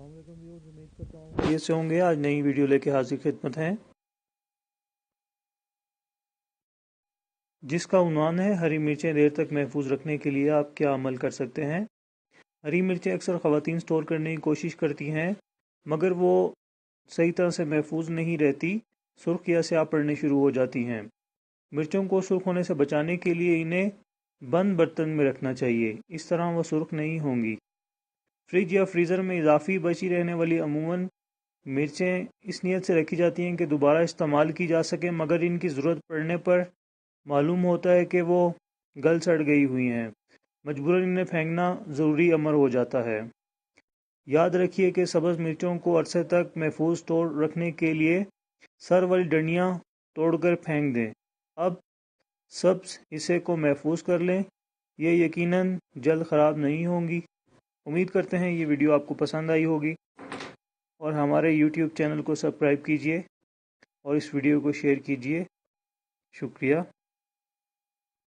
अस्सलाम वालेकुम व्यूअर्स, उम्मीद करता हूँ ये से होंगे। आज नई वीडियो लेके हाजिर खिदमत हैं, जिसका उन्वान है हरी मिर्चें देर तक महफूज रखने के लिए आप क्या अमल कर सकते हैं। हरी मिर्चें अक्सर ख़वातीन स्टोर करने की कोशिश करती हैं, मगर वो सही तरह से महफूज नहीं रहती, सुर्ख या स्याह पड़ने शुरू हो जाती हैं। मिर्चों को सुर्ख होने से बचाने के लिए इन्हें बंद बर्तन में रखना चाहिए, इस तरह वो सुर्ख नहीं होंगी। फ्रिज या फ्रीज़र में इजाफी बची रहने वाली अमूमन मिर्चें इस नीयत से रखी जाती हैं कि दोबारा इस्तेमाल की जा सके, मगर इनकी ज़रूरत पड़ने पर मालूम होता है कि वो गल सड़ गई हुई हैं। मजबूरन इन्हें फेंकना ज़रूरी अमर हो जाता है। याद रखिए कि सब्ज़ मिर्चों को अरसे तक महफूज स्टोर रखने के लिए सर वाली डंडियाँ तोड़कर फेंक दें। अब सब्ज़ हिस्से को महफूज कर लें, ये यकीनन जल्द ख़राब नहीं होंगी। उम्मीद करते हैं ये वीडियो आपको पसंद आई होगी, और हमारे YouTube चैनल को सब्सक्राइब कीजिए और इस वीडियो को शेयर कीजिए। शुक्रिया।